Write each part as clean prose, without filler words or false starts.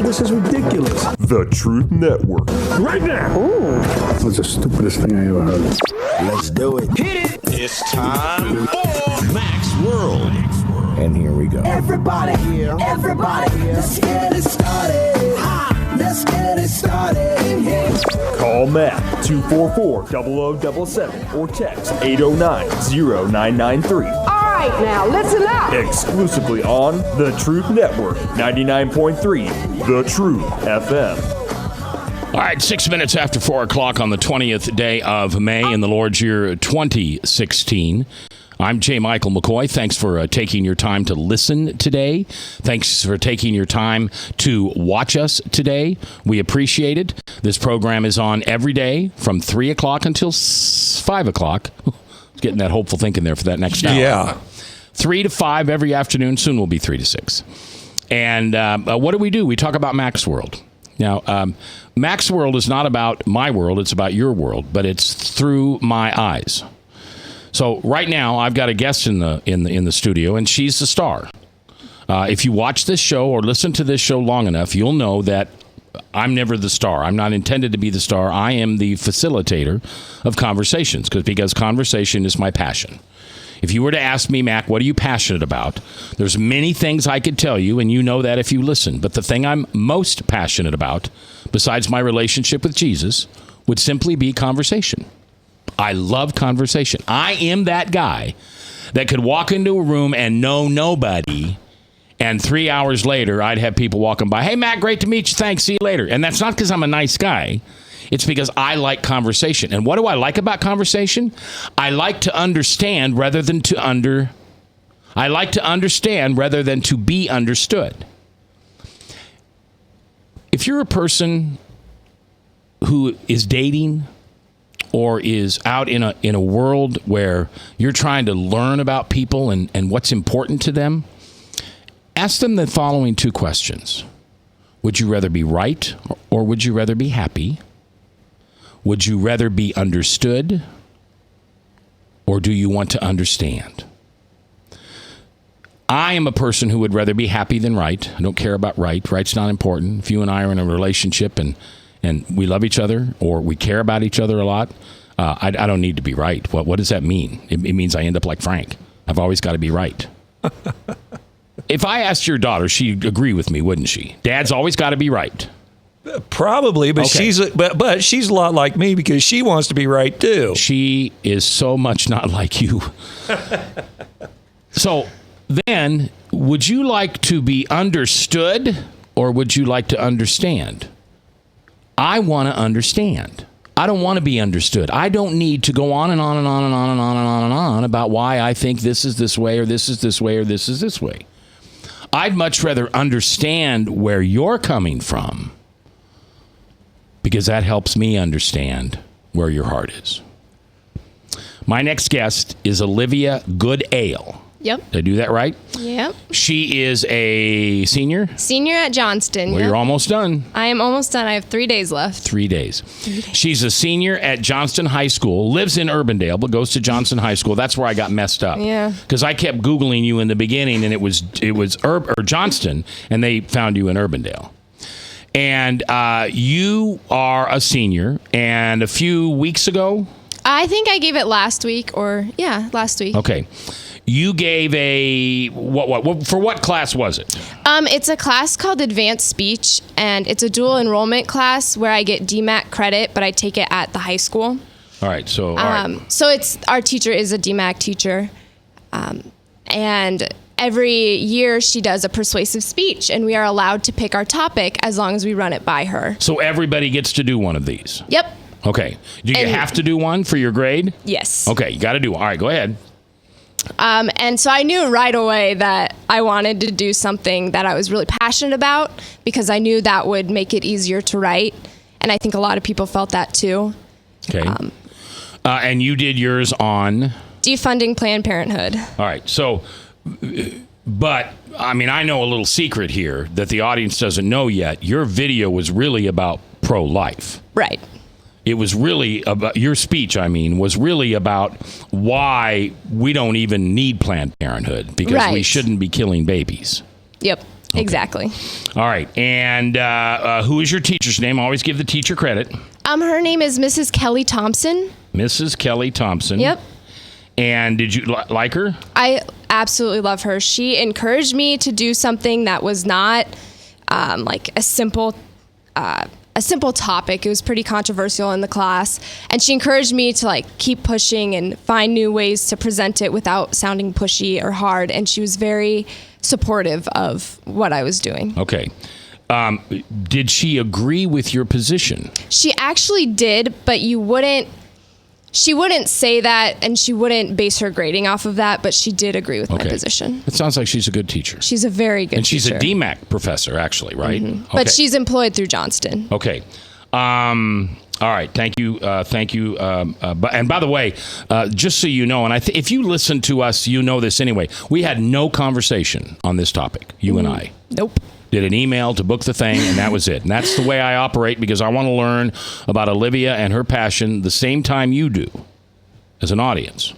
This is ridiculous. The Truth Network. Right now. Ooh. That's the stupidest thing I ever heard. Let's do it. Hit it. It's time for Mac's World. And here we go. Everybody, let's get it started. Let's get it started in here. Call Mac 244-0077 or text 809-0993. All right, now listen up. Exclusively on The Truth Network, 99.3, The Truth FM. All right, 6 minutes after 4 o'clock on the 20th day of May in the Lord's year 2016. I'm J. Michael McCoy. Thanks for taking your time to listen today. Thanks for taking your time to watch us today. We appreciate it. This program is on every day from 3 o'clock until 5 o'clock. Getting that hopeful thinking there for that next hour. Yeah. 3 to 5 every afternoon. Soon will be 3 to 6. And what do? We talk about Mac's World. Now, Mac's World is not about my world. It's about your world, but it's through my eyes. So right now, I've got a guest in the studio, and she's the star. If you watch this show or listen to this show long enough, you'll know that I'm never the star. I'm not intended to be the star. I am the facilitator of conversations because conversation is my passion. If you were to ask me, Mac, what are you passionate about? There's many things I could tell you, and you know that if you listen. But the thing I'm most passionate about, besides my relationship with Jesus, would simply be conversation. I love conversation. I am that guy that could walk into a room and know nobody, and 3 hours later, I'd have people walking by. Hey, Matt, great to meet you. Thanks. See you later. And that's not because I'm a nice guy. It's because I like conversation. And what do I like about conversation? I like to understand rather than to I like to understand rather than to be understood. If you're a person who is dating or is out in a world where you're trying to learn about people and what's important to them, ask them the following 2 questions. Would you rather be right or would you rather be happy? Would you rather be understood or do you want to understand? I am a person who would rather be happy than right. I don't care about right. Right's not important. If you and I are in a relationship and we love each other or we care about each other a lot, I don't need to be right. What does that mean? It means I end up like Frank. I've always got to be right. If I asked your daughter, she'd agree with me, wouldn't she? Dad's always got to be right. Probably, but okay. she's a lot like me because she wants to be right too. She is so much not like you. So then, would you like to be understood or would you like to understand? I want to understand. I don't want to be understood. I don't need to go on and on and on and on and on and on and on about why I think this is this way or this is this way or this is this way. I'd much rather understand where you're coming from because that helps me understand where your heart is. My next guest is Olivia Goodale. Yep. Did I do that right? Yep. She is a senior? Senior at Johnston. Well, yep. You're almost done. I am almost done. I have 3 days left. 3 days. She's a senior at Johnston High School, lives in Urbandale, but goes to Johnston High School. That's where I got messed up. Yeah. Because I kept Googling you in the beginning, and it was Johnston, and they found you in Urbandale. And you are a senior, and a few weeks ago? I think I gave it last week, last week. Okay. You gave a, for what class was it? It's a class called Advanced Speech, and it's a dual enrollment class where I get DMAC credit, but I take it at the high school. All right, so, So our teacher is a DMAC teacher, and every year she does a persuasive speech, and we are allowed to pick our topic as long as we run it by her. So everybody gets to do one of these? Yep. Okay. Do you have to do one for your grade? Yes. Okay, you got to do one. All right, go ahead. And so I knew right away that I wanted to do something that I was really passionate about because I knew that would make it easier to write. And I think a lot of people felt that too. Okay. And you did yours on? Defunding Planned Parenthood. All right. So, but, I mean, I know a little secret here that the audience doesn't know yet. Your video was really about pro-life. Right. It was really about, your speech, I mean, was really about why we don't even need Planned Parenthood, because we shouldn't be killing babies. Yep. Okay. Exactly. All right. And who is your teacher's name? Always give the teacher credit. Her name is Mrs. Kelly Thompson. Mrs. Kelly Thompson. Yep. And did you like her? I absolutely love her. She encouraged me to do something that was not like a simple topic. It was pretty controversial in the class, and she encouraged me to like keep pushing and find new ways to present it without sounding pushy or hard. And she was very supportive of what I was doing. Okay. Did she agree with your position? She actually did, but she wouldn't say that, and she wouldn't base her grading off of that, but she did agree with my position. It sounds like she's a good teacher. She's a very good teacher. And she's a DMAC professor, actually, right? Mm-hmm. Okay. But she's employed through Johnston. Okay. All right. Thank you. Thank you. And by the way, just so you know, and if you listen to us, you know this anyway, we had no conversation on this topic, you and I. Nope. Did an email to book the thing, and that was it. And that's the way I operate, because I want to learn about Olivia and her passion the same time you do as an audience.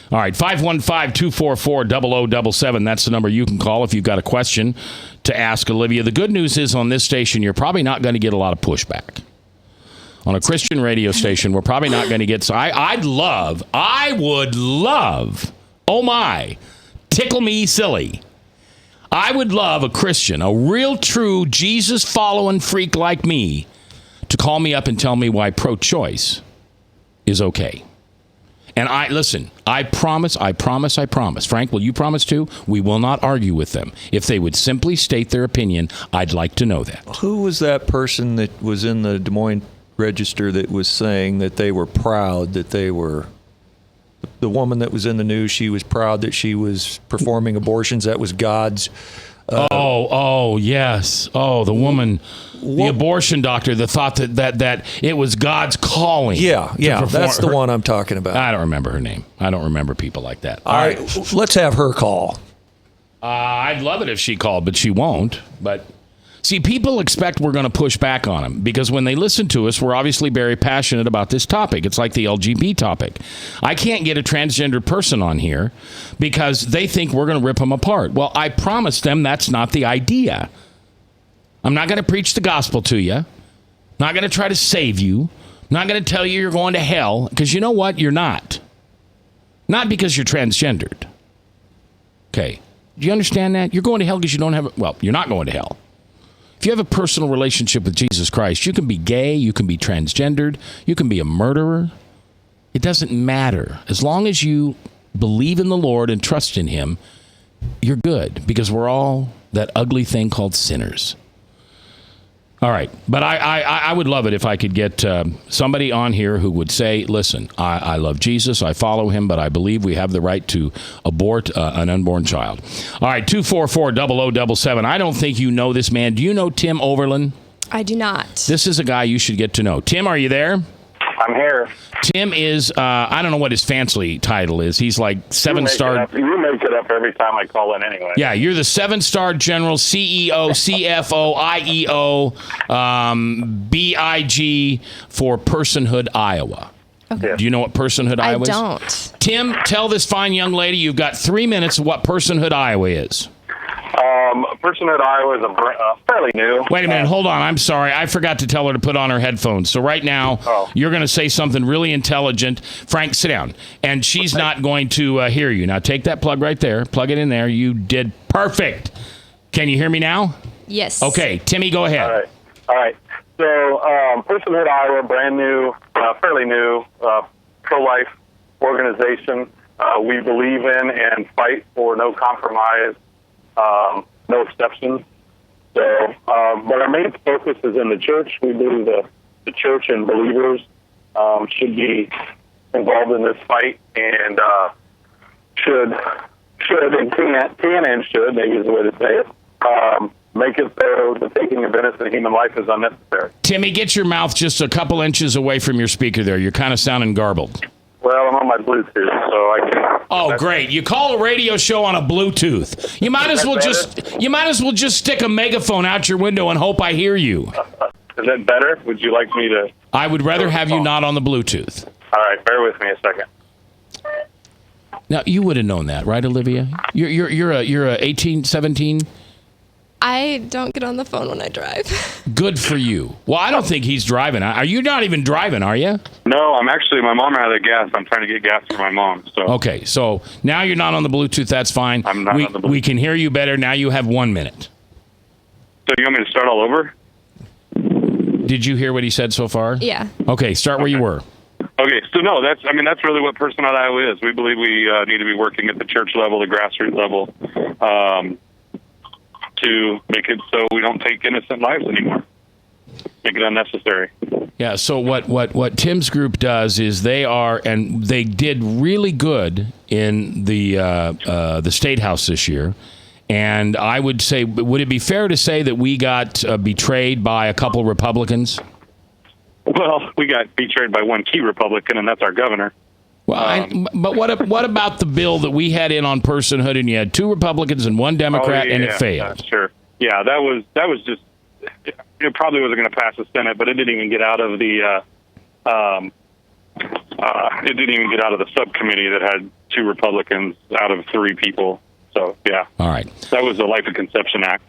All right, 515-244-0077. That's the number you can call if you've got a question to ask Olivia. The good news is on this station, you're probably not going to get a lot of pushback. On a Christian radio station, we're probably not going to get... So I would love, oh my, tickle me silly. I would love a Christian, a real true Jesus-following freak like me, to call me up and tell me why pro-choice is okay. And I promise. Frank, will you promise too? We will not argue with them. If they would simply state their opinion, I'd like to know that. Who was that person that was in the Des Moines Register that was saying that they were proud that they were... The woman that was in the news, she was proud that she was performing abortions. That was God's... yes. Oh, the woman, the abortion doctor that thought that it was God's calling. Yeah, that's the one I'm talking about. I don't remember her name. I don't remember people like that. All right, let's have her call. I'd love it if she called, but she won't. But see, people expect we're going to push back on them, because when they listen to us, we're obviously very passionate about this topic. It's like the LGBT topic. I can't get a transgender person on here because they think we're going to rip them apart. Well, I promised them that's not the idea. I'm not going to preach the gospel to you. I'm not going to try to save you. I'm not going to tell you you're going to hell, because you know what? You're not. Not because you're transgendered. Okay. Do you understand that? You're going to hell because you don't have... Well, you're not going to hell. If you have a personal relationship with Jesus Christ, you can be gay, you can be transgendered, you can be a murderer. It doesn't matter. As long as you believe in the Lord and trust in Him, you're good, because we're all that ugly thing called sinners. All right. But I would love it if I could get somebody on here who would say, listen, I love Jesus, I follow Him, but I believe we have the right to abort an unborn child. All right, 244-0077. I don't think you know this man. Do you know Tim Overland? I do not. This is a guy you should get to know. Tim, are you there? I'm here. Tim is, I don't know what his fancy title is. He's like 7-star. You make it up every time I call in anyway. Yeah, you're the 7-star general, CEO, CFO, IEO, BIG for Personhood, Iowa. Okay. Do you know what Personhood, Iowa is? I don't. Tim, tell this fine young lady you've got 3 minutes of what Personhood, Iowa is. Personhood, Iowa is fairly new. Wait a minute. Hold on. I'm sorry. I forgot to tell her to put on her headphones. So right now, you're going to say something really intelligent. Frank, sit down. And she's not going to hear you. Now, take that plug right there. Plug it in there. You did perfect. Can you hear me now? Yes. Okay. Timmy, go ahead. All right. So, Personhood, Iowa, brand new, fairly new, pro-life organization. We believe in and fight for no compromise. No exceptions. So, but our main focus is in the church. We believe the church and believers should be involved in this fight, and should and can and should, maybe is the way to say it, make it so the taking of innocent human life is unnecessary. Timmy, get your mouth just a couple inches away from your speaker there. You're kind of sounding garbled. Well, I'm on my Bluetooth, so I can. Oh, great! You call a radio show on a Bluetooth. You might as well just stick a megaphone out your window and hope I hear you. Is that better? Would you like me to? I would rather have you not on the Bluetooth. All right, bear with me a second. Now you would have known that, right, Olivia? You're a 18, 17. I don't get on the phone when I drive. Good for you. Well, I don't think he's driving. Are you not even driving, are you? No, I'm actually, my mom ran out of gas. I'm trying to get gas for my mom. So. Okay, so now you're not on the Bluetooth. That's fine. I'm not on the Bluetooth. We can hear you better. Now you have 1 minute. So you want me to start all over? Did you hear what he said so far? Yeah. Okay, start where you were. Okay, so no, that's really what Personhood Iowa is. We believe we need to be working at the church level, the grassroots level, to make it so we don't take innocent lives anymore. Make it unnecessary. Yeah, so what Tim's group does is they did really good in the State House this year. And I would say, would it be fair to say that we got betrayed by a couple Republicans? Well, we got betrayed by one key Republican, and that's our governor. Well, but what about the bill that we had in on personhood, and you had two Republicans and one Democrat, and it failed? Sure. Yeah, that was just. It probably wasn't going to pass the Senate, but it didn't even get out of the. It didn't even get out of the subcommittee that had two Republicans out of three people. So yeah. All right. That was the Life of Conception Act.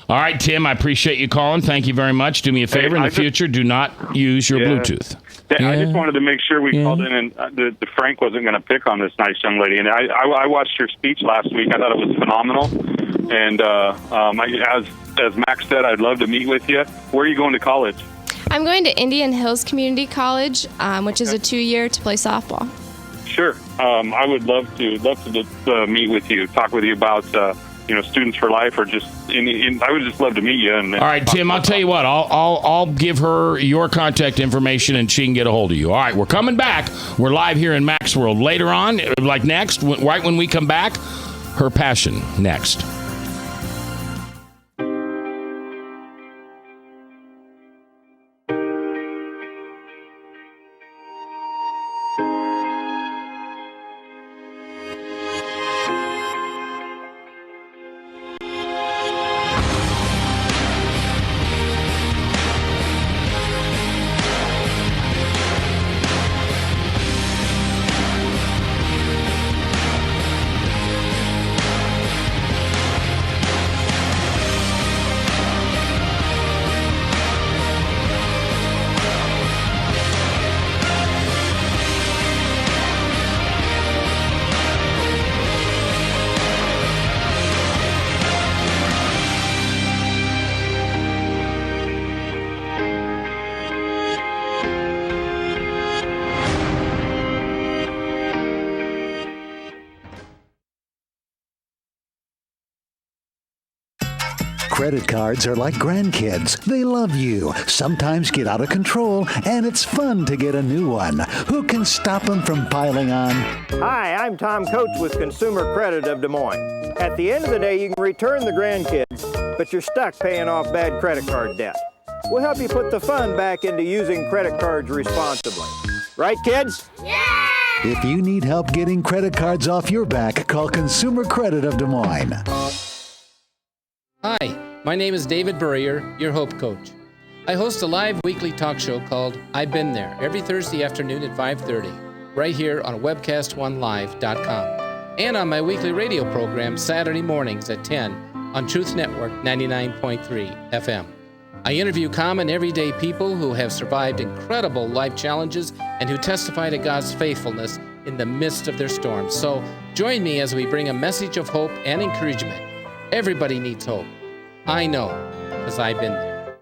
All right, Tim, I appreciate you calling. Thank you very much. Do me a favor in the future. Do not use your Bluetooth. Yeah. I just wanted to make sure we called in, and the Frank wasn't going to pick on this nice young lady. And I watched your speech last week. I thought it was phenomenal. And as Max said, I'd love to meet with you. Where are you going to college? I'm going to Indian Hills Community College, which is a 2-year to play softball. Sure. I would love to meet with you, talk with you about Students for Life, or just I would just love to meet you. And all right, Tim, I'll tell you what. I'll give her your contact information, and she can get a hold of you. All right, we're coming back. We're live here in Max World. Later on, like next, right when we come back, her passion next. Credit cards are like grandkids. They love you, sometimes get out of control, and it's fun to get a new one. Who can stop them from piling on? Hi, I'm Tom Coates with Consumer Credit of Des Moines. At the end of the day, you can return the grandkids, but you're stuck paying off bad credit card debt. We'll help you put the fun back into using credit cards responsibly. Right, kids? Yeah! If you need help getting credit cards off your back, call Consumer Credit of Des Moines. Hi, my name is David Burrier, your Hope Coach. I host a live weekly talk show called I've Been There every Thursday afternoon at 5:30, right here on webcast1live.com, and on my weekly radio program Saturday mornings at 10 on Truth Network 99.3 FM. I interview common everyday people who have survived incredible life challenges and who testify to God's faithfulness in the midst of their storms. So join me as we bring a message of hope and encouragement. Everybody needs hope. I know, because I've been there.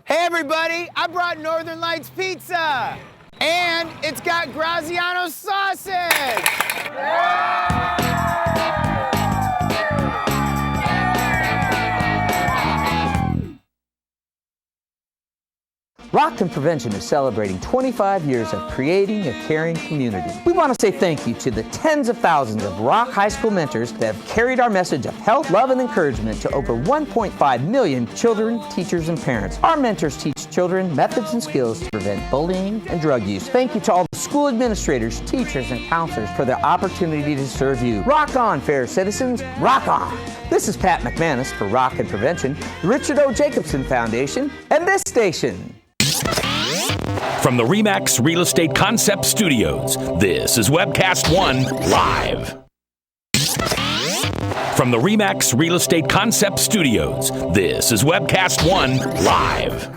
Hey everybody, I brought Northern Lights Pizza! And it's got Graziano sausage! Rockton Prevention is celebrating 25 years of creating a caring community. We want to say thank you to the tens of thousands of Rock High School mentors that have carried our message of health, love, and encouragement to over 1.5 million children, teachers, and parents. Our mentors teach children methods and skills to prevent bullying and drug use. Thank you to all the school administrators, teachers, and counselors for their opportunity to serve you. Rock on, fair citizens. Rock on. This is Pat McManus for Rock and Prevention, the Richard O. Jacobson Foundation, and this station. From the RE/MAX Real Estate Concept Studios, this is Webcast One Live. From the RE/MAX Real Estate Concept Studios, this is Webcast One Live.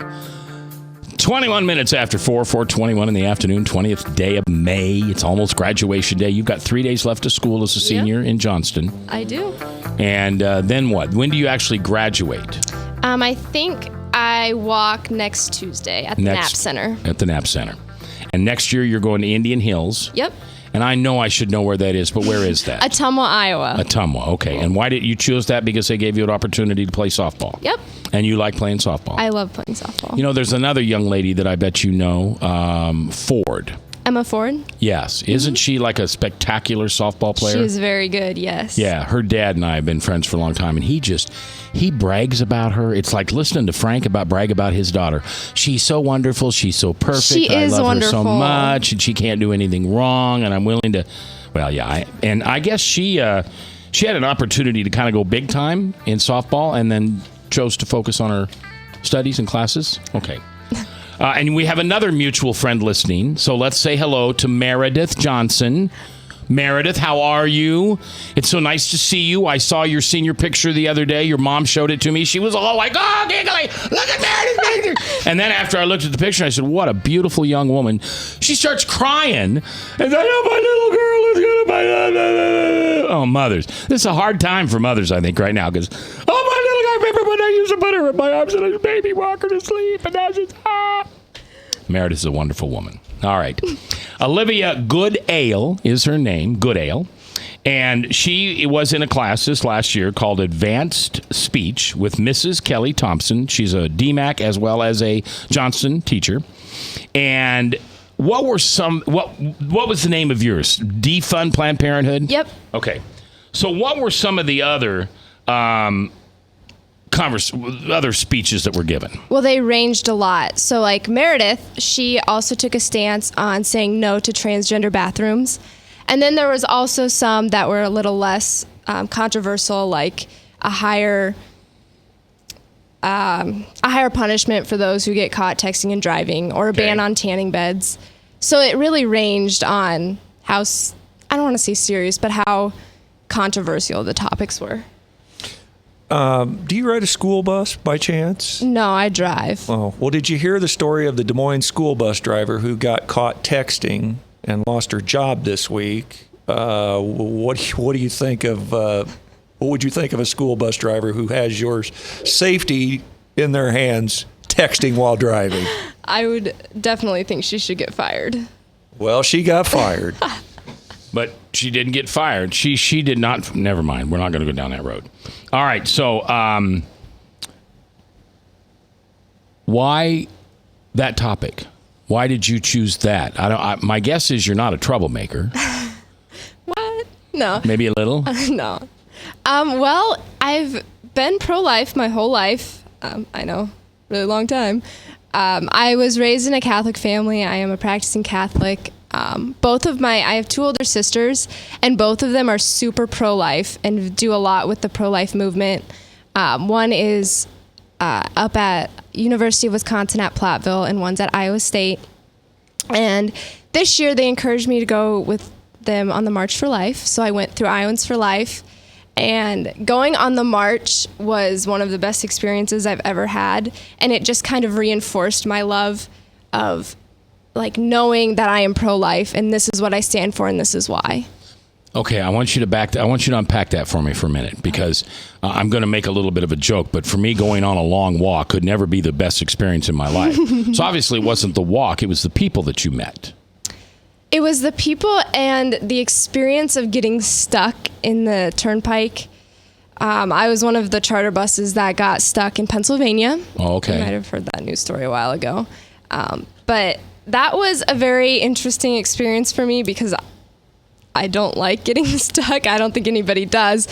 21 minutes after 4:21 in the afternoon, 20th day of May. It's almost graduation day. You've got 3 days left of school as a senior in Johnston. I do. And then what? When do you actually graduate? I think I walk next Tuesday at the NAP Center. At the NAP Center. And next year you're going to Indian Hills. Yep. And I know I should know where that is, but where is that? Ottumwa, Iowa. Ottumwa, okay. And why did you choose that? Because they gave you an opportunity to play softball. Yep. And you like playing softball. I love playing softball. You know, there's another young lady that I bet you know, Ford. Emma Ford? Yes. Isn't she like a spectacular softball player? She is very good, yes. Yeah, her dad and I have been friends for a long time, and he brags about her. It's like listening to Frank brag about his daughter. She's so wonderful. She's so perfect. She is I love wonderful. her so much, and she can't do anything wrong, and I'm willing to, well, yeah. And I guess she had an opportunity to kind of go big time in softball and then chose to focus on her studies and classes. Okay. And we have another mutual friend listening, so let's say hello to Meredith Johnson. Meredith, how are you? It's so nice to see you. I saw your senior picture the other day. Your mom showed it to me. She was all like, oh, giggly, look at Meredith's picture. And then after I looked at the picture, I said, what a beautiful young woman. She starts crying. And I know my little girl is going to buy. Oh, mothers. This is a hard time for mothers, I think, right now. Because, oh, my little girl, I remember when I used to put her in my arms and I baby walk her to sleep. And now she's, Meredith is a wonderful woman. All right. Olivia Goodale is her name, Goodale. And she was in a class this last year called Advanced Speech with Mrs. Kelly Thompson. She's a DMAC as well as a Johnston teacher. And what was the name of yours? Defund Planned Parenthood? Yep. Okay. So what were some of the other other speeches that were given? Well, they ranged a lot. So like Meredith, she also took a stance on saying no to transgender bathrooms. And then there was also some that were a little less controversial, like a higher punishment for those who get caught texting and driving, or a ban on tanning beds. So it really ranged on how, I don't want to say serious, but how controversial the topics were. Do you ride a school bus by chance? No, I drive. Oh, well, did you hear the story of the Des Moines school bus driver who got caught texting and lost her job this week? What do you think of? What would you think of a school bus driver who has your safety in their hands, texting while driving? I would definitely think she should get fired. Well, she got fired. But she didn't get fired. She did not. Never mind. We're not going to go down that road. All right. So, why that topic? Why did you choose that? My guess is you're not a troublemaker. What? No. Maybe a little? No. Well, I've been pro-life my whole life. I know, really long time. I was raised in a Catholic family. I am a practicing Catholic. I have two older sisters, and both of them are super pro-life and do a lot with the pro-life movement. One is up at University of Wisconsin at Platteville, and one's at Iowa State. And this year they encouraged me to go with them on the March for Life, so I went through Iowans for Life. And going on the march was one of the best experiences I've ever had, and it just kind of reinforced my love of like knowing that I am pro-life and this is what I stand for and this is why. Okay, I want you to unpack that for me for a minute, because I'm going to make a little bit of a joke, but for me, going on a long walk could never be the best experience in my life. So obviously it wasn't the walk, it was the people that you met. It was the people and the experience of getting stuck in the turnpike. I was one of the charter buses that got stuck in Pennsylvania. Oh, okay. You might have heard that news story a while ago. But that was a very interesting experience for me because I don't like getting stuck. I don't think anybody does.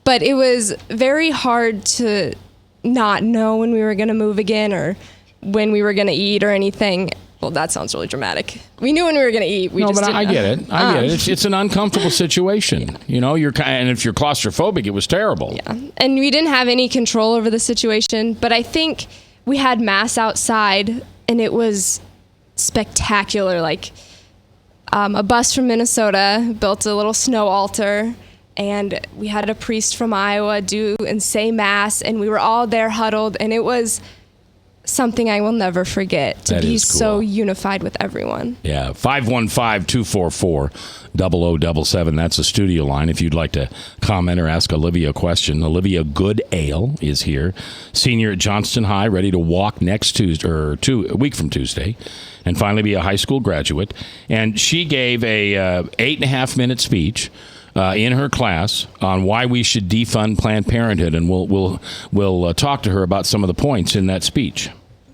But it was very hard to not know when we were going to move again or when we were going to eat or anything. Well, that sounds really dramatic. We knew when we were going to eat. We just didn't I get know. it. I get it. It's an uncomfortable situation. You know, and if you're claustrophobic, it was terrible. Yeah. And we didn't have any control over the situation. But I think we had mass outside, and it was spectacular. Like a bus from Minnesota built a little snow altar, and we had a priest from Iowa do and say mass, and we were all there huddled, and it was something I will never forget, to be so unified with everyone. Yeah, 515-244-0077. That's the studio line if you'd like to comment or ask Olivia a question. Olivia Goodale is here, senior at Johnston High, ready to walk next Tuesday, or a week from Tuesday, and finally be a high school graduate. And she gave a 8.5-minute speech in her class on why we should defund Planned Parenthood, and we'll talk to her about some of the points in that speech.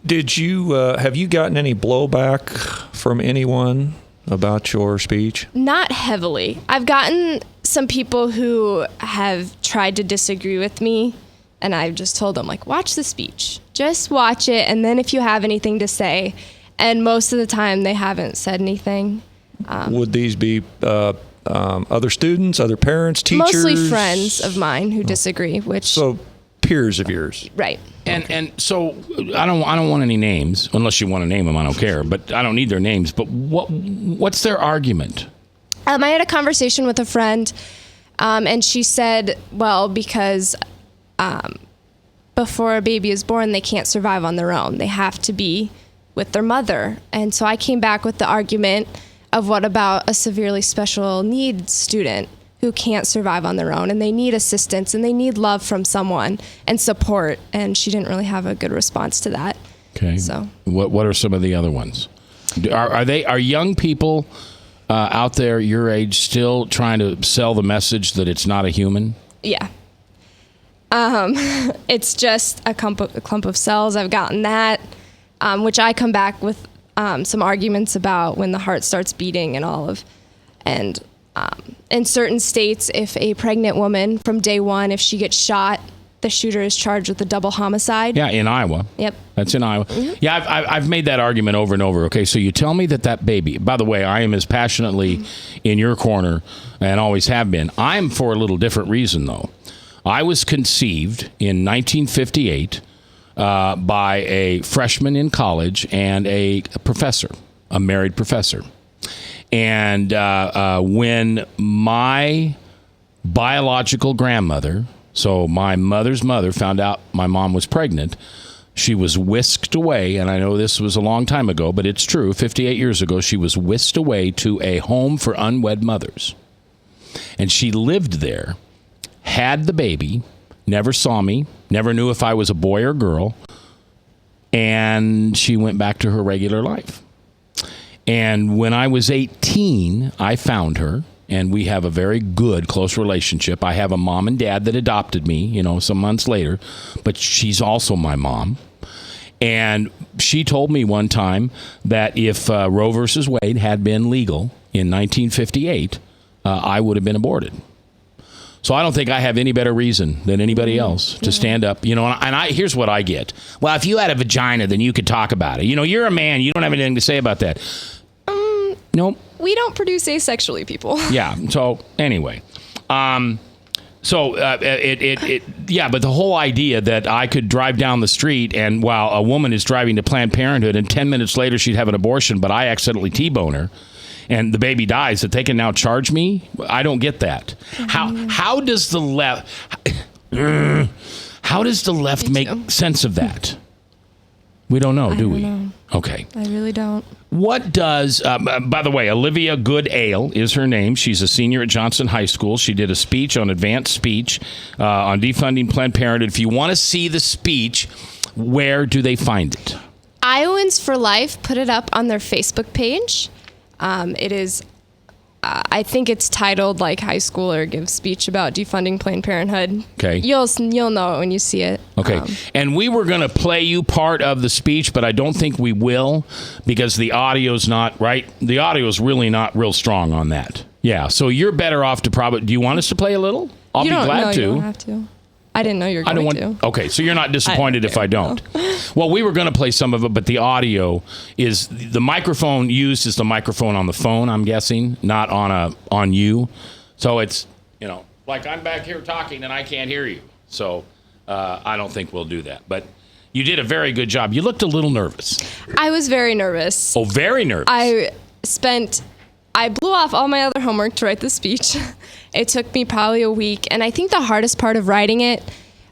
Did you have you gotten any blowback from anyone about your speech? Not heavily. I've gotten some people who have tried to disagree with me, and I've just told them, like, watch the speech. Just watch it, and then if you have anything to say. And most of the time, they haven't said anything. Would these be other students, other parents, teachers? Mostly friends of mine who disagree, which... So peers of yours. Right. And so I don't want any names, unless you want to name them, I don't care, but I don't need their names. But what's their argument? I had a conversation with a friend, and she said, well, because before a baby is born, they can't survive on their own. They have to be with their mother. And so I came back with the argument of, what about a severely special needs student who can't survive on their own, and they need assistance and they need love from someone and support? And she didn't really have a good response to that. Okay. So what are some of the other ones? Are young people out there your age still trying to sell the message that it's not a human? Yeah. It's just a clump of cells. I've gotten that, which I come back with some arguments about when the heart starts beating and all of, and in certain states, if a pregnant woman from day one, if she gets shot, the shooter is charged with a double homicide. Yeah, in Iowa. Yep. That's in Iowa. Mm-hmm. Yeah, I've made that argument over and over. Okay, so you tell me that baby, by the way, I am as passionately in your corner and always have been. I'm for a little different reason, though. I was conceived in 1958 by a freshman in college and a professor, a married professor. And when my biological grandmother, so my mother's mother, found out my mom was pregnant, she was whisked away, and I know this was a long time ago, but it's true, 58 years ago, she was whisked away to a home for unwed mothers. And she lived there, had the baby, never saw me, never knew if I was a boy or girl, and she went back to her regular life. And when I was 18, I found her, and we have a very good, close relationship. I have a mom and dad that adopted me, some months later, but she's also my mom. And she told me one time that if Roe versus Wade had been legal in 1958, I would have been aborted. So I don't think I have any better reason than anybody else to stand up, and here's what I get. Well, if you had a vagina, then you could talk about it. You're a man. You don't have anything to say about that. Nope. We don't produce asexually, people. Yeah. So anyway, but the whole idea that I could drive down the street and while a woman is driving to Planned Parenthood and 10 minutes later she'd have an abortion, but I accidentally T-bone her and the baby dies, that they can now charge me? I don't get that. Mm-hmm. How does the left make sense of that? We don't know, do we? Know. Okay. I really don't. What does, by the way, Olivia Goodale is her name. She's a senior at Johnston High School. She did a speech on advanced speech on defunding Planned Parenthood. If you want to see the speech, where do they find it? Iowans for Life put it up on their Facebook page. It is I think it's titled like high schooler gives speech about defunding Planned Parenthood. Okay. You'll know it when you see it. Okay. And we were going to play you part of the speech, but I don't think we will because the audio's not right. The audio's really not real strong on that. Yeah. So you're better off to probably. Do you want us to play a little? I'll be glad to. You don't have to. I didn't know you were going to. Okay, so you're not disappointed if I don't. Well, we were going to play some of it, but the audio is the microphone used is the microphone on the phone, I'm guessing, not on you. So it's, like I'm back here talking and I can't hear you. So I don't think we'll do that. But you did a very good job. You looked a little nervous. I was very nervous. Oh, very nervous. I blew off all my other homework to write the speech. It took me probably a week. And I think the hardest part of writing it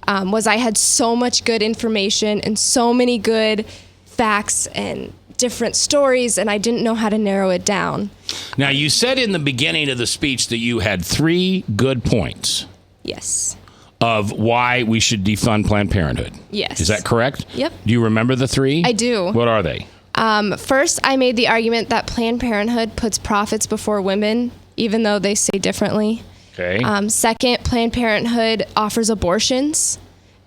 was I had so much good information and so many good facts and different stories, and I didn't know how to narrow it down. Now, you said in the beginning of the speech that you had 3 good points. Yes. Of why we should defund Planned Parenthood. Yes. Is that correct? Yep. Do you remember the 3? I do. What are they? First, I made the argument that Planned Parenthood puts profits before women, even though they say differently. Okay. Second, Planned Parenthood offers abortions.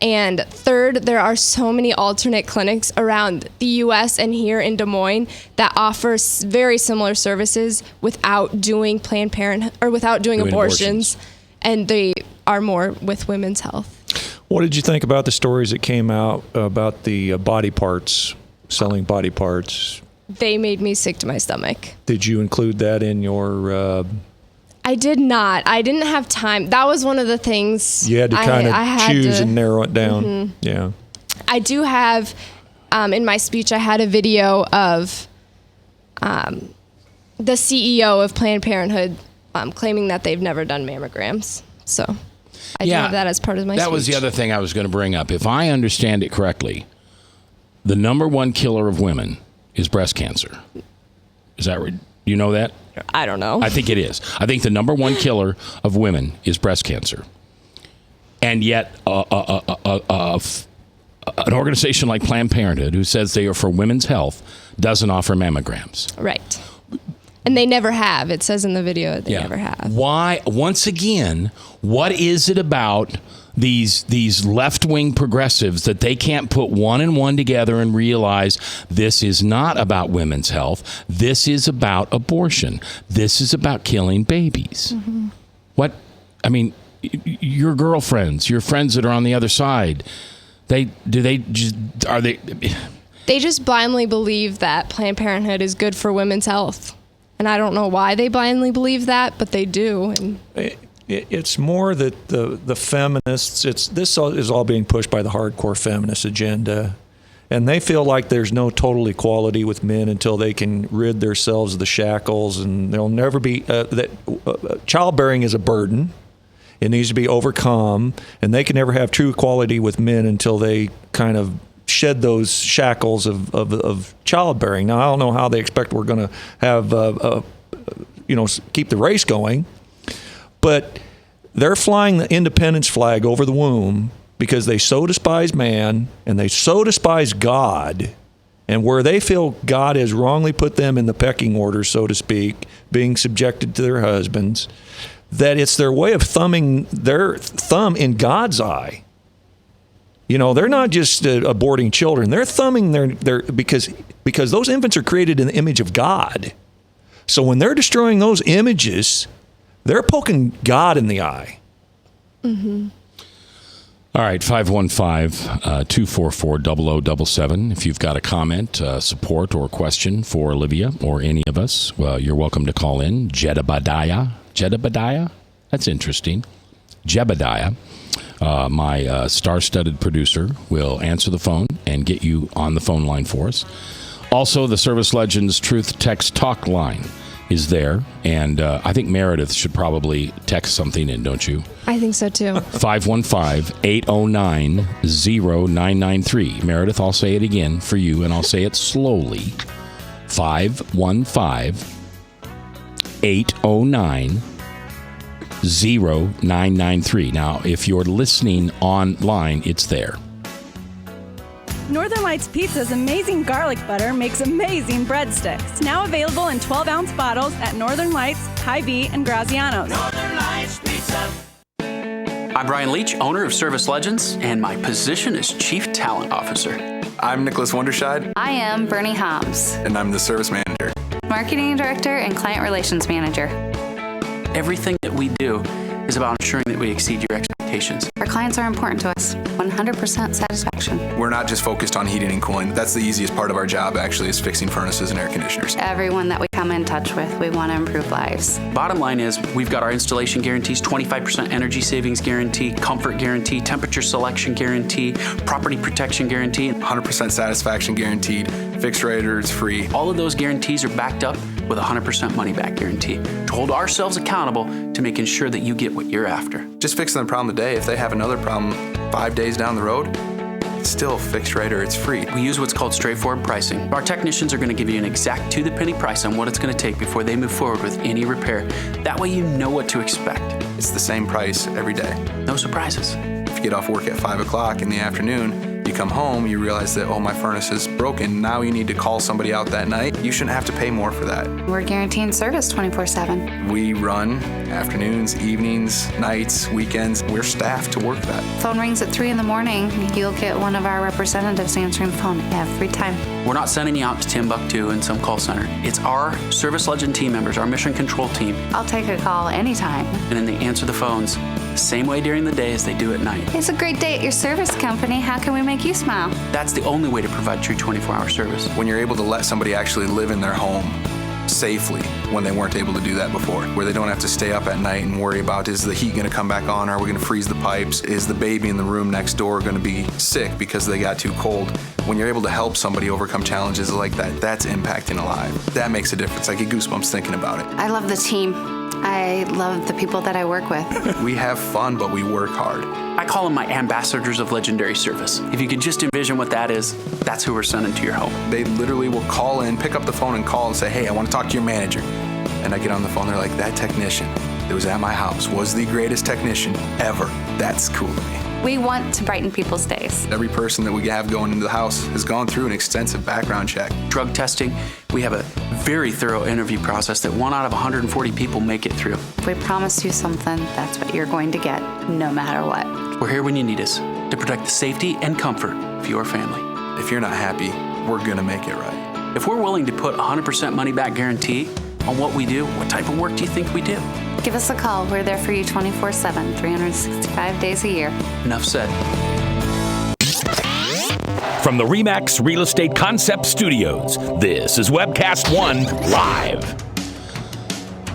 And third, there are so many alternate clinics around the U.S. and here in Des Moines that offer very similar services without doing Planned Parenthood or without doing abortions, and they are more with women's health. What did you think about the stories that came out about the body parts, selling body parts? They made me sick to my stomach. Did you include that in your... I did not. I didn't have time. That was one of the things. You had to kind of choose and narrow it down. Mm-hmm. Yeah. I do have, in my speech, I had a video of the CEO of Planned Parenthood claiming that they've never done mammograms. So I do have that as part of my speech. That was the other thing I was going to bring up. If I understand it correctly, the number 1 killer of women is breast cancer. Is that right? Do you know that? I don't know. I think it is. I think the number 1 killer of women is breast cancer. And yet, an organization like Planned Parenthood, who says they are for women's health, doesn't offer mammograms. Right. And they never have. It says in the video they never have. Why? Once again, what is it about these left-wing progressives that they can't put 1 and 1 together and realize this is not about women's health. This is about abortion. This is about killing babies. Mm-hmm. What? I mean, your girlfriends, your friends that are on the other side, they just blindly believe that Planned Parenthood is good for women's health. And I don't know why they blindly believe that, but they do. And it's more that the feminists, this is all being pushed by the hardcore feminist agenda. And they feel like there's no total equality with men until they can rid themselves of the shackles. And there'll never be, childbearing is a burden. It needs to be overcome. And they can never have true equality with men until they kind of shed those shackles of childbearing. Now, I don't know how they expect we're going to have, keep the race going. But they're flying the independence flag over the womb because they so despise man and they so despise God. And where they feel God has wrongly put them in the pecking order, so to speak, being subjected to their husbands, that it's their way of thumbing their thumb in God's eye. They're not just aborting children. They're thumbing their because those infants are created in the image of God. So when they're destroying those images, they're poking God in the eye. Mm-hmm. All right, 515-244-0077. If you've got a comment, support, or question for Olivia or any of us, you're welcome to call in. Jedediah? That's interesting. Jebediah, my star-studded producer, will answer the phone and get you on the phone line for us. Also, the Service Legends Truth Text Talk line is there, and I think Meredith should probably text something in, don't you? I think so too. 515-809-0993. Meredith, I'll say it again for you, and I'll say it slowly. 515-809-0993. Now, if you're listening online, it's there. Northern Lights Pizza's amazing garlic butter makes amazing breadsticks. Now available in 12-ounce bottles at Northern Lights, Hy-Vee, and Graziano's. Northern Lights Pizza. I'm Brian Leach, owner of Service Legends, and my position is Chief Talent Officer. I'm Nicholas Wonderscheid. I am Bernie Hobbs. And I'm the Service Manager. Marketing Director and Client Relations Manager. Everything that we do is about ensuring that we exceed your expectations. Our clients are important to us. 100% satisfaction. We're not just focused on heating and cooling. That's the easiest part of our job, actually, is fixing furnaces and air conditioners. Everyone that we come in touch with, we want to improve lives. Bottom line is, we've got our installation guarantees, 25% energy savings guarantee, comfort guarantee, temperature selection guarantee, property protection guarantee. 100% satisfaction guaranteed, fixed rate or it's free. All of those guarantees are backed up with a 100% money back guarantee to hold ourselves accountable to making sure that you get what you're after. Just fixing the problem today. If they have another problem 5 days down the road, it's still fixed rate or it's free. We use what's called straightforward pricing. Our technicians are going to give you an exact to-the-penny price on what it's going to take before they move forward with any repair. That way you know what to expect. It's the same price every day. No surprises. If you get off work at 5 o'clock in the afternoon, you come home, you realize that, oh, my furnace is broken. Now you need to call somebody out that night. You shouldn't have to pay more for that. We're guaranteeing service 24/7. We run afternoons, evenings, nights, weekends. We're staffed to work that. Phone rings at 3 in the morning. You'll get one of our representatives answering the phone every time. We're not sending you out to Timbuktu in some call center. It's our Service Legend team members, our mission control team. I'll take a call anytime. And then they answer the phones the same way during the day as they do at night. It's a great day at your service company. How can we make you smile? That's the only way to provide true 24-hour service. When you're able to let somebody actually live in their home safely when they weren't able to do that before, where they don't have to stay up at night and worry about, is the heat going to come back on? Are we going to freeze the pipes? Is the baby in the room next door going to be sick because they got too cold? When you're able to help somebody overcome challenges like that, that's impacting a life. That makes a difference. I get goosebumps thinking about it. I love the team. I love the people that I work with. We have fun, but we work hard. I call them my ambassadors of legendary service. If you could just envision what that is, that's who we're sending to your home. They literally will call in, pick up the phone and call and say, hey, I want to talk to your manager. And I get on the phone, they're like, that technician that was at my house was the greatest technician ever. That's cool to me. We want to brighten people's days. Every person that we have going into the house has gone through an extensive background check. Drug testing, we have a very thorough interview process that 1 out of 140 people make it through. If we promise you something, that's what you're going to get, no matter what. We're here when you need us to protect the safety and comfort of your family. If you're not happy, we're going to make it right. If we're willing to put 100% money back guarantee on what we do, what type of work do you think we do? Give us a call. We're there for you 24/7, 365 days a year. Enough said. From the RE/MAX Real Estate Concept Studios, this is Webcast One Live.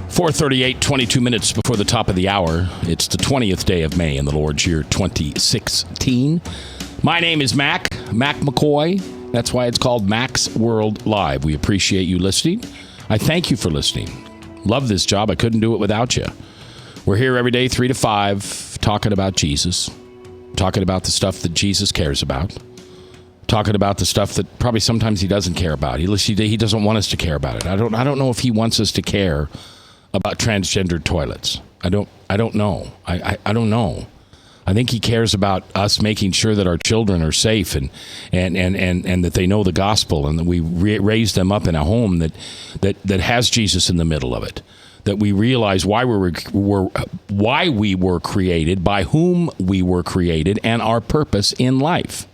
4:38, 22 minutes before the top of the hour. It's the 20th day of May in the Lord's year 2016. My name is Mac McCoy. That's why it's called Mac's World Live. We appreciate you listening. I thank you for listening. Love this job. I couldn't do it without you. We're here every day, 3 to 5, talking about Jesus, talking about the stuff that Jesus cares about, talking about the stuff that probably sometimes he doesn't care about. He doesn't want us to care about it. I don't know if he wants us to care about transgender toilets. I don't know. I don't know. I think he cares about us making sure that our children are safe and that they know the gospel and that we raise them up in a home that has Jesus in the middle of it. That we realize why we were created, by whom we were created, and our purpose in life.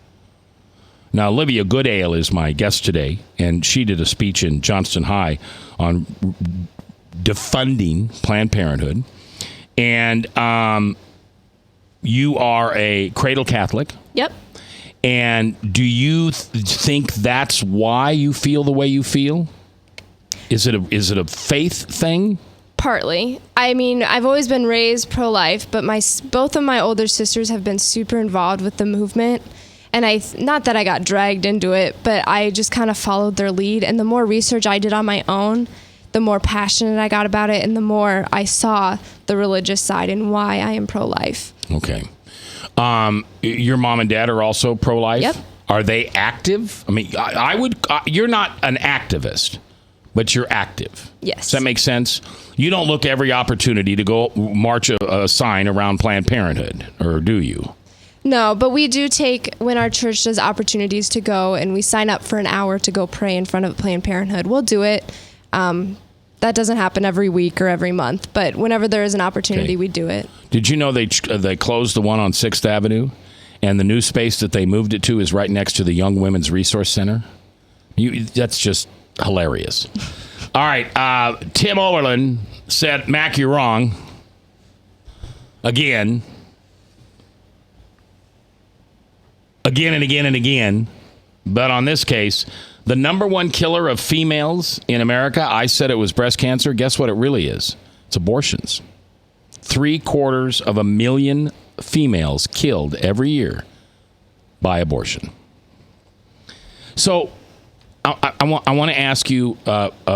Now, Olivia Goodale is my guest today, and she did a speech in Johnston High on defunding Planned Parenthood. And you are a cradle Catholic. Yep. And do you think that's why you feel the way you feel? Is it a faith thing? Partly. I mean, I've always been raised pro-life, but both of my older sisters have been super involved with the movement. And not that I got dragged into it, but I just kind of followed their lead. And the more research I did on my own, the more passionate I got about it, and the more I saw the religious side and why I am pro-life. Okay. Your mom and dad are also pro-life? Yep. Are they active? I mean, you're not an activist, but you're active. Yes. Does that make sense? You don't look every opportunity to go march a sign around Planned Parenthood, or do you? No, but we do take, when our church does opportunities to go and we sign up for an hour to go pray in front of Planned Parenthood, we'll do it. That doesn't happen every week or every month, but whenever there is an opportunity, we do it. Did you know they closed the one on 6th Avenue? And the new space that they moved it to is right next to the Young Women's Resource Center? That's just hilarious. All right, Tim Oberlin said, Mac, you're wrong. Again and again and again. But on this case, the number one killer of females in America, I said it was breast cancer. Guess what it really is? It's abortions. 750,000 females killed every year by abortion. So I want to ask you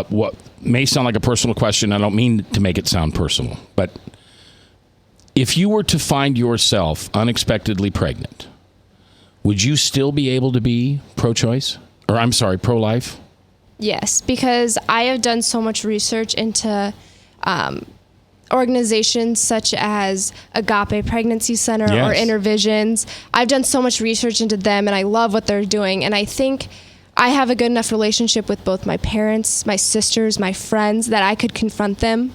what may sound like a personal question. I don't mean to make it sound personal, but if you were to find yourself unexpectedly pregnant, would you still be able to be pro-choice? Or I'm sorry, pro-life? Yes, because I have done so much research into organizations such as Agape Pregnancy Center or Intervisions. I've done so much research into them, and I love what they're doing. And I think I have a good enough relationship with both my parents, my sisters, my friends, that I could confront them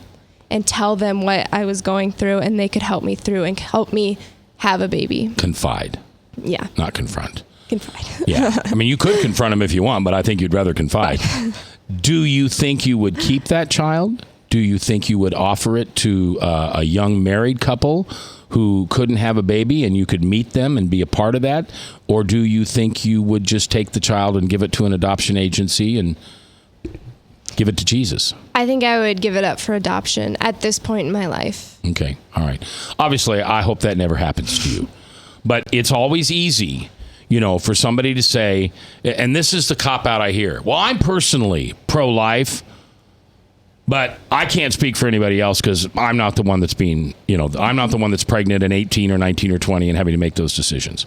and tell them what I was going through, and they could help me through and help me have a baby. Confide. Yeah. Not confront. Confide. Yeah. I mean, you could confront him if you want, but I think you'd rather confide. Do you think you would keep that child? Do you think you would offer it to a young married couple who couldn't have a baby and you could meet them and be a part of that? Or do you think you would just take the child and give it to an adoption agency and give it to Jesus? I think I would give it up for adoption at this point in my life. Okay. All right. Obviously, I hope that never happens to you. But it's always easy, for somebody to say, and this is the cop-out I hear, well, I'm personally pro-life, but I can't speak for anybody else because I'm not the one that's I'm not the one that's pregnant at 18 or 19 or 20 and having to make those decisions.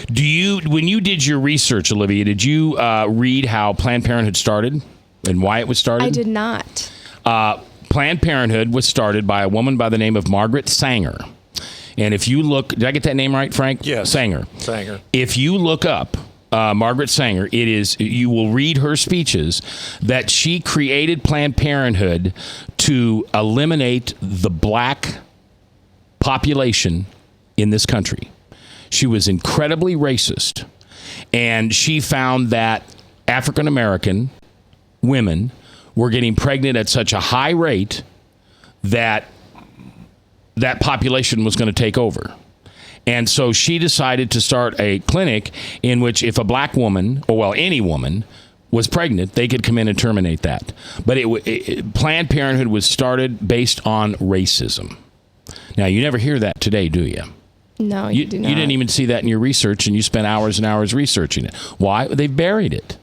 When you did your research, Olivia, did you read how Planned Parenthood started and why it was started? I did not. Planned Parenthood was started by a woman by the name of Margaret Sanger. And if you look, did I get that name right, Frank? Yes. Sanger. If you look up Margaret Sanger, you will read her speeches that she created Planned Parenthood to eliminate the black population in this country. She was incredibly racist, and she found that African American women were getting pregnant at such a high rate that population was going to take over. And so she decided to start a clinic in which if a black woman, any woman, was pregnant, they could come in and terminate that. But Planned Parenthood was started based on racism. Now, you never hear that today, do you? No, you do not. You didn't even see that in your research, and you spent hours and hours researching it. Why? They've buried it.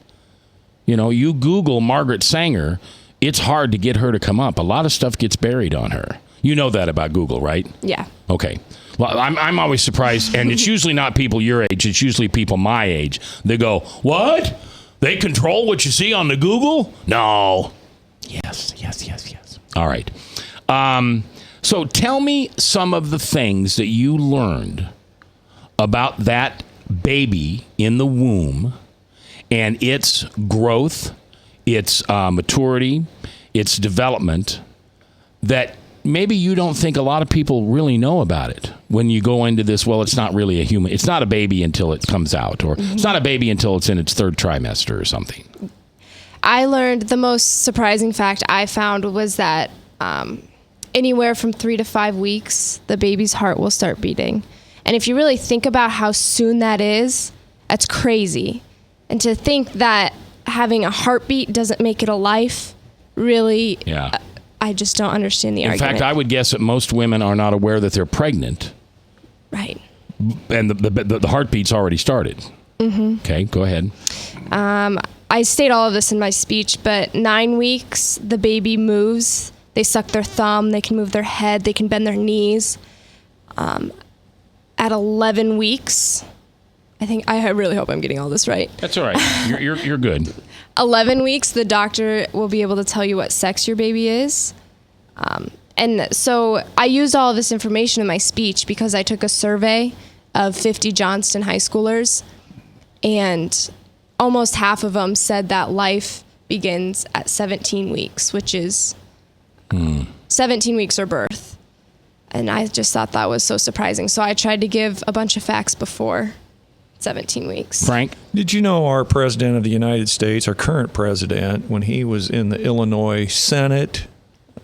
You Google Margaret Sanger, it's hard to get her to come up. A lot of stuff gets buried on her. You know that about Google, right? Yeah. Okay. Well, I'm always surprised, and it's usually not people your age. It's usually people my age. They go, what? They control what you see on the Google? No. Yes. All right. So tell me some of the things that you learned about that baby in the womb and its growth, its maturity, its development that maybe you don't think a lot of people really know about it when you go into this. Well, it's not really a human. It's not a baby until it comes out, or it's not a baby until it's in its third trimester or something. I learned the most surprising fact I found was that anywhere from 3 to 5 weeks, the baby's heart will start beating. And if you really think about how soon that is, that's crazy. And to think that having a heartbeat doesn't make it a life, really, I just don't understand the argument. In fact, I would guess that most women are not aware that they're pregnant. Right. And the heartbeat's already started. Mm-hmm. Okay, go ahead. I state all of this in my speech, but 9 weeks, the baby moves. They suck their thumb. They can move their head. They can bend their knees. At 11 weeks, I really hope I'm getting all this right. That's all right. You're good. 11 weeks, the doctor will be able to tell you what sex your baby is. And so I used all of this information in my speech because I took a survey of 50 Johnston high schoolers, and almost half of them said that life begins at 17 weeks, which is 17 weeks or birth. And I just thought that was so surprising. So I tried to give a bunch of facts before 17 weeks. Frank? Did you know our president of the United States, our current president, when he was in the Illinois Senate,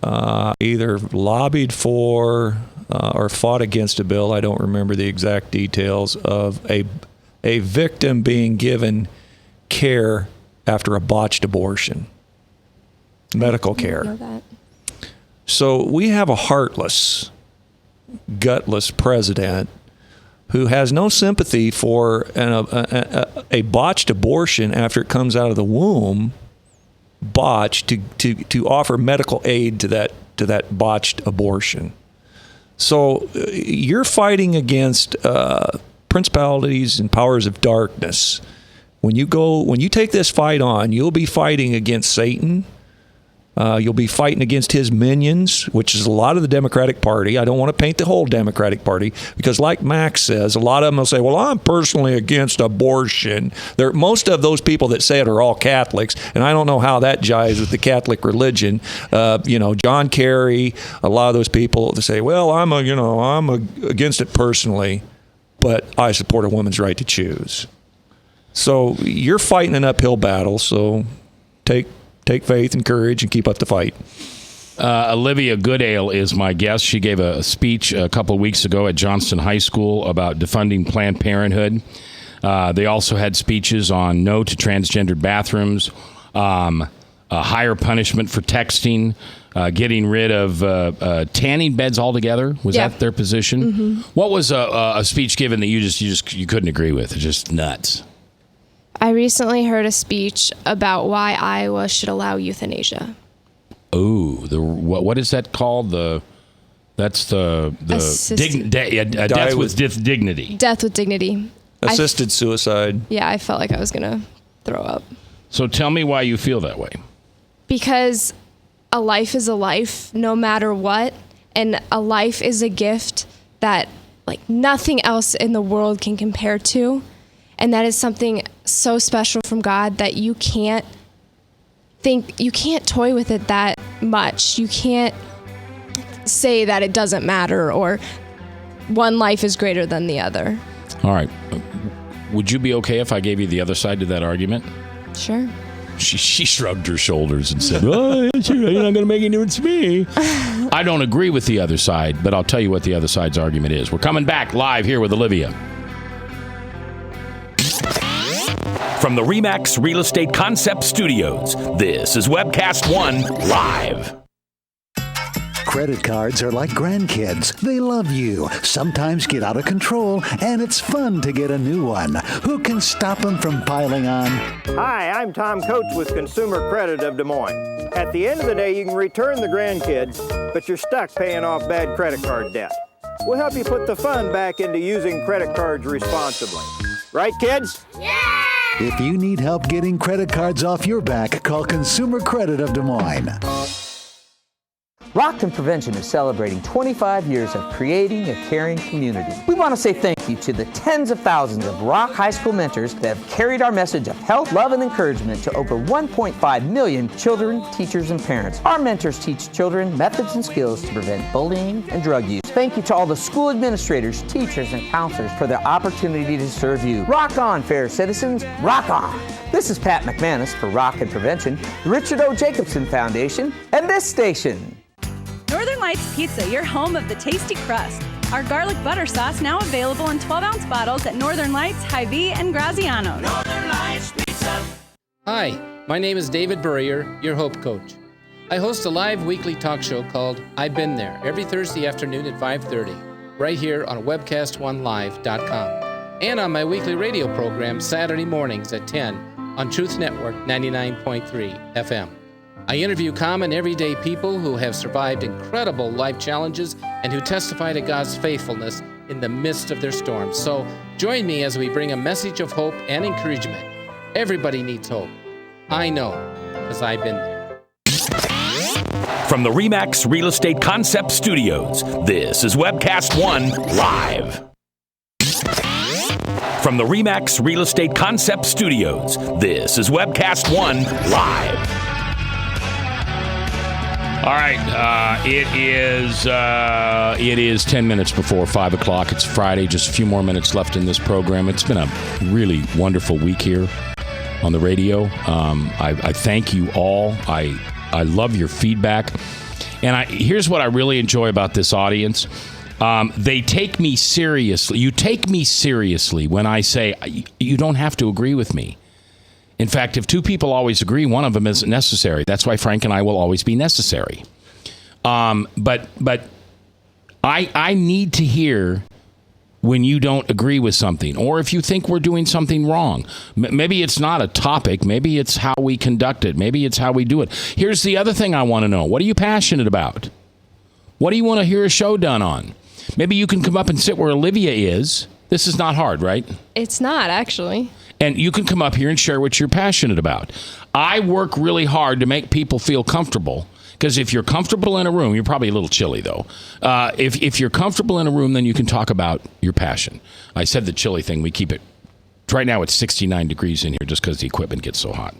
either lobbied for or fought against a bill, I don't remember the exact details, of a victim being given care after a botched abortion, medical care. I didn't know that. So we have a heartless, gutless president who has no sympathy for a botched abortion after it comes out of the womb, botched, to offer medical aid to that botched abortion. So you're fighting against principalities and powers of darkness. When you take this fight on, you'll be fighting against Satan. You'll be fighting against his minions, which is a lot of the Democratic Party. I don't want to paint the whole Democratic Party because, like Max says, a lot of them will say, well, I'm personally against abortion. Most of those people that say it are all Catholics, and I don't know how that jives with the Catholic religion. John Kerry, a lot of those people that say, well, I'm against it personally, but I support a woman's right to choose. So you're fighting an uphill battle, so take faith and courage and keep up the fight. Olivia Goodale is my guest. She gave a speech a couple of weeks ago at Johnston High School about defunding Planned Parenthood. They also had speeches on no to transgendered bathrooms, higher punishment for texting, getting rid of tanning beds altogether. Was that their position? Mm-hmm. What was a speech given that you couldn't agree with? It's just nuts. I recently heard a speech about why Iowa should allow euthanasia. Oh, what is that called? That's the death with dignity. Death with dignity. Assisted suicide. Yeah, I felt like I was gonna throw up. So tell me why you feel that way. Because a life is a life, no matter what, and a life is a gift that nothing else in the world can compare to. And that is something so special from God that you can't toy with it that much. You can't say that it doesn't matter or one life is greater than the other. All right. Would you be okay if I gave you the other side to that argument? Sure. She shrugged her shoulders and said, oh, you're not going to make any difference to me. I don't agree with the other side, but I'll tell you what the other side's argument is. We're coming back live here with Olivia. From the RE/MAX Real Estate Concept Studios, this is Webcast One Live. Credit cards are like grandkids. They love you, sometimes get out of control, and it's fun to get a new one. Who can stop them from piling on? Hi, I'm Tom Coates with Consumer Credit of Des Moines. At the end of the day, you can return the grandkids, but you're stuck paying off bad credit card debt. We'll help you put the fun back into using credit cards responsibly. Right, kids? Yeah! If you need help getting credit cards off your back, call Consumer Credit of Des Moines. Rockton Prevention is celebrating 25 years of creating a caring community. We want to say thank you to the tens of thousands of Rock High School mentors that have carried our message of health, love, and encouragement to over 1.5 million children, teachers, and parents. Our mentors teach children methods and skills to prevent bullying and drug use. Thank you to all the school administrators, teachers, and counselors for their opportunity to serve you. Rock on, fair citizens, rock on. This is Pat McManus for Rockton Prevention, the Richard O. Jacobson Foundation, and this station. Northern Lights Pizza, your home of the tasty crust. Our garlic butter sauce now available in 12-ounce bottles at Northern Lights, Hy-Vee, and Graziano's. Northern Lights Pizza. Hi, my name is David Burrier, your Hope Coach. I host a live weekly talk show called I've Been There every Thursday afternoon at 5:30, right here on webcast1live.com, and on my weekly radio program Saturday mornings at 10 on Truth Network 99.3 FM. I interview common everyday people who have survived incredible life challenges and who testify to God's faithfulness in the midst of their storms. So join me as we bring a message of hope and encouragement. Everybody needs hope. I know, because I've been there. From the RE/MAX Real Estate Concept Studios, this is Webcast One Live. From the RE/MAX Real Estate Concept Studios, this is Webcast One Live. All right, it is 10 minutes before 5 o'clock. It's Friday, just a few more minutes left in this program. It's been a really wonderful week here on the radio. I thank you all. I love your feedback. And here's what I really enjoy about this audience. They take me seriously. You take me seriously when I say you don't have to agree with me. In fact, if two people always agree, one of them isn't necessary. That's why Frank and I will always be necessary. But I need to hear when you don't agree with something, or if you think we're doing something wrong. Maybe it's not a topic. Maybe it's how we conduct it. Maybe it's how we do it. Here's the other thing I want to know. What are you passionate about? What do you want to hear a show done on? Maybe you can come up and sit where Olivia is. This is not hard, right? It's not, actually. And you can come up here and share what you're passionate about. I work really hard to make people feel comfortable, because if you're comfortable in a room, you're probably a little chilly, though. If you're comfortable in a room, then you can talk about your passion. I said the chilly thing. We keep it. Right now, it's 69 degrees in here just because the equipment gets so hot.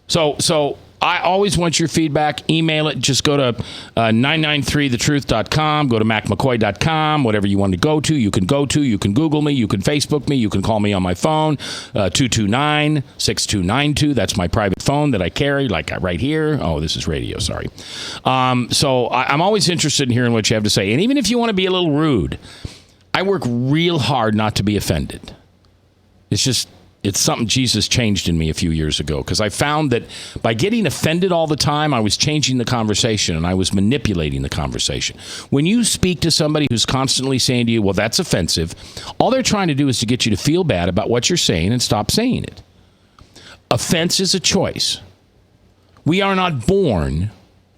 So I always want your feedback. Email it. Just go to 993thetruth.com. Go to macmccoy.com. Whatever you want to go to, you can go to. You can Google me. You can Facebook me. You can call me on my phone, 229-6292. That's my private phone that I carry, like right here. Oh, this is radio. Sorry. So I'm always interested in hearing what you have to say. And even if you want to be a little rude, I work real hard not to be offended. It's something Jesus changed in me a few years ago, because I found that by getting offended all the time, I was changing the conversation and I was manipulating the conversation. When you speak to somebody who's constantly saying to you, well, that's offensive, all they're trying to do is to get you to feel bad about what you're saying and stop saying it. Offense is a choice. We are not born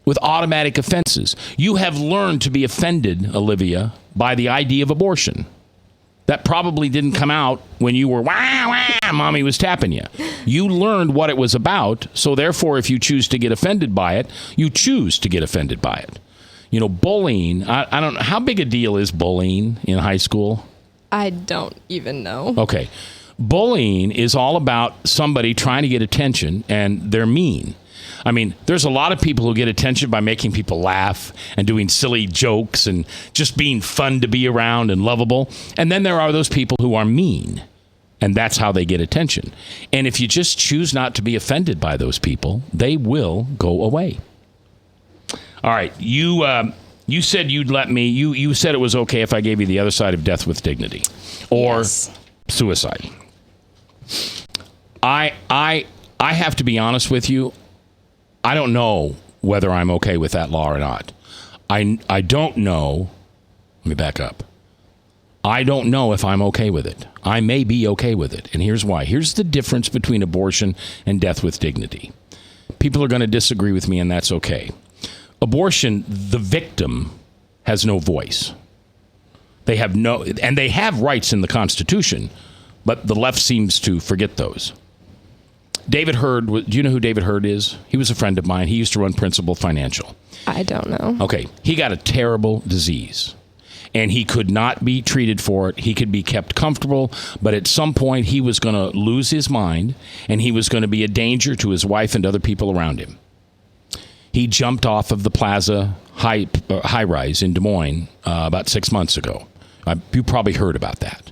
with automatic offenses. You have learned to be offended, Olivia, by the idea of abortion. That probably didn't come out when you were, wah, wah, mommy was tapping you. You learned what it was about, so therefore, if you choose to get offended by it, you choose to get offended by it. You know, bullying, I don't know, how big a deal is bullying in high school? I don't even know. Okay. Bullying is all about somebody trying to get attention, and they're mean. I mean, there's a lot of people who get attention by making people laugh and doing silly jokes and just being fun to be around and lovable. And then there are those people who are mean, and that's how they get attention. And if you just choose not to be offended by those people, they will go away. All right. You said you'd let me, you said it was okay if I gave you the other side of death with dignity or suicide. I have to be honest with you. I don't know whether I'm okay with that law or not. I don't know. Let me back up. I don't know if I'm okay with it. I may be okay with it. And here's why. Here's the difference between abortion and death with dignity. People are going to disagree with me, and that's okay. Abortion, the victim has no voice. They have rights in the Constitution, but the left seems to forget those. David Hurd, do you know who David Hurd is? He was a friend of mine. He used to run Principal Financial. I don't know. Okay. He got a terrible disease, and he could not be treated for it. He could be kept comfortable, but at some point he was going to lose his mind, and he was going to be a danger to his wife and other people around him. He jumped off of the Plaza high-rise in Des Moines about 6 months ago. You probably heard about that.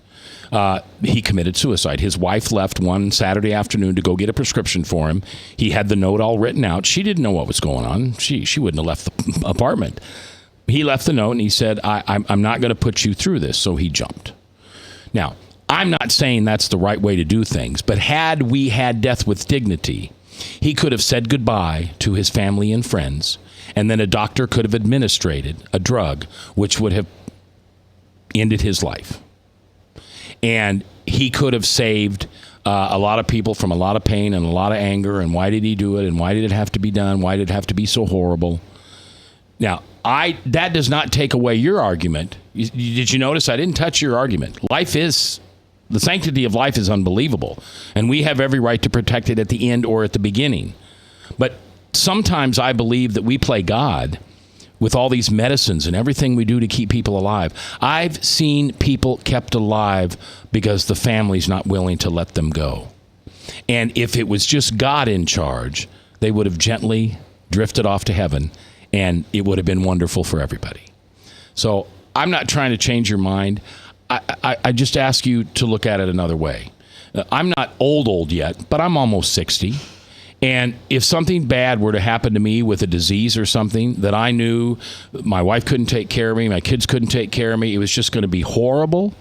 He committed suicide. His wife left one Saturday afternoon to go get a prescription for him. He had the note all written out. She didn't know what was going on. She wouldn't have left the apartment. He left the note and he said, I'm not going to put you through this. So he jumped. Now, I'm not saying that's the right way to do things, but had we had death with dignity, he could have said goodbye to his family and friends, and then a doctor could have administered a drug which would have ended his life. And he could have saved a lot of people from a lot of pain and a lot of anger. And why did he do it? And why did it have to be done? Why did it have to be so horrible? Now, that does not take away your argument. Did you notice I didn't touch your argument? The sanctity of life is unbelievable. And we have every right to protect it at the end or at the beginning. But sometimes I believe that we play God with all these medicines and everything we do to keep people alive. I've seen people kept alive because the family's not willing to let them go. And if it was just God in charge, they would have gently drifted off to heaven, and it would have been wonderful for everybody. So I'm not trying to change your mind. I just ask you to look at it another way. I'm not old yet, but I'm almost 60. And if something bad were to happen to me with a disease or something that I knew my wife couldn't take care of me, my kids couldn't take care of me, it was just going to be horrible.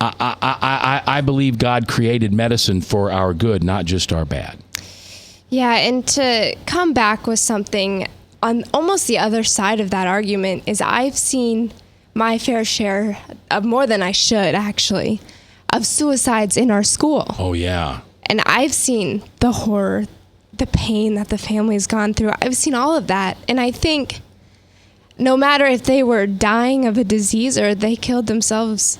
I believe God created medicine for our good, not just our bad. Yeah, and to come back with something on almost the other side of that argument is I've seen my fair share of, more than I should actually, of suicides in our school. Oh, yeah. And I've seen the horror, the pain that the family's gone through. I've seen all of that. And I think no matter if they were dying of a disease or they killed themselves,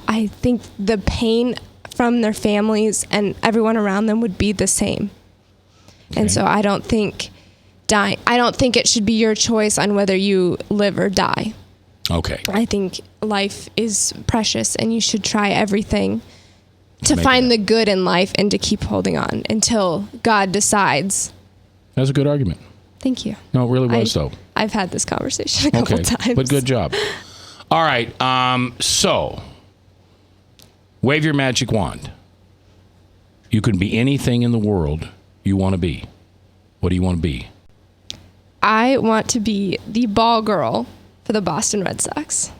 I think the pain from their families and everyone around them would be the same. Okay. And so I don't think it should be your choice on whether you live or die. Okay. I think life is precious and you should try everything to find the good in life and to keep holding on until God decides. That's a good argument. Thank you. No, it really was, though. I've had this conversation a couple times. But good job. All right. So, wave your magic wand. You can be anything in the world you want to be. What do you want to be? I want to be the ball girl for the Boston Red Sox.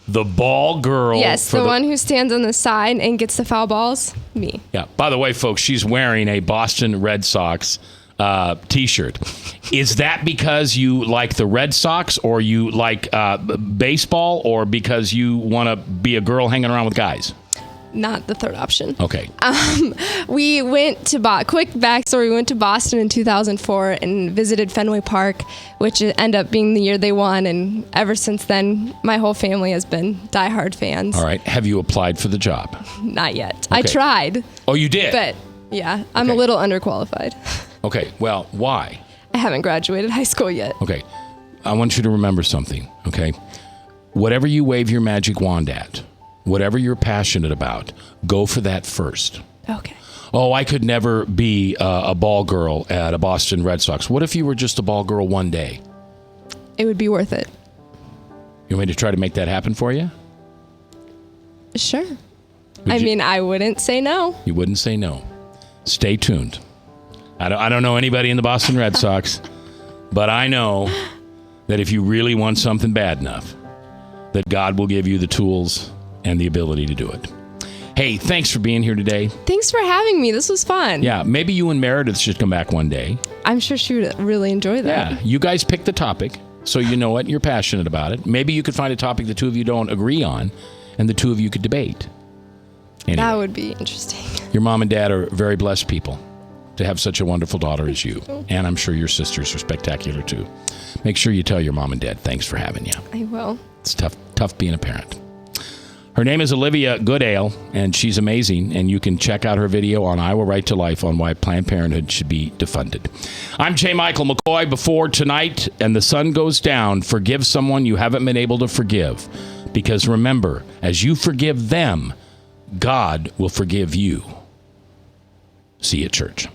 The ball girl. Yes, the one who stands on the side and gets the foul balls. Me. Yeah. By the way, folks, she's wearing a Boston Red Sox T-shirt. Is that because you like the Red Sox, or you like baseball, or because you want to be a girl hanging around with guys? Not the third option. Okay. We went to quick backstory. We went to Boston in 2004 and visited Fenway Park, which ended up being the year they won. And ever since then, my whole family has been diehard fans. All right. Have you applied for the job? Not yet. Okay. I tried. Oh, you did? But yeah, I'm a little underqualified. Okay. Well, why? I haven't graduated high school yet. Okay. I want you to remember something. Okay. Whatever you wave your magic wand at, whatever you're passionate about, go for that first. Okay. Oh, I could never be a ball girl at a Boston Red Sox. What if you were just a ball girl one day? It would be worth it. You want me to try to make that happen for you? Sure. I wouldn't say no. You wouldn't say no. Stay tuned. I don't know anybody in the Boston Red Sox, but I know that if you really want something bad enough, that God will give you the tools and the ability to do it. Hey, thanks for being here today. Thanks for having me. This was fun. Yeah, maybe you and Meredith should come back one day. I'm sure she would really enjoy that. Yeah, you guys pick the topic, so you know it, you're passionate about it. Maybe you could find a topic the two of you don't agree on, and the two of you could debate. Anyway, that would be interesting. Your mom and dad are very blessed people to have such a wonderful daughter as you. And I'm sure your sisters are spectacular too. Make sure you tell your mom and dad thanks for having you. I will. It's tough being a parent. Her name is Olivia Goodale, and she's amazing, and you can check out her video on Iowa Right to Life on why Planned Parenthood should be defunded. I'm J. Michael McCoy. Before tonight and the sun goes down, forgive someone you haven't been able to forgive. Because remember, as you forgive them, God will forgive you. See you at church.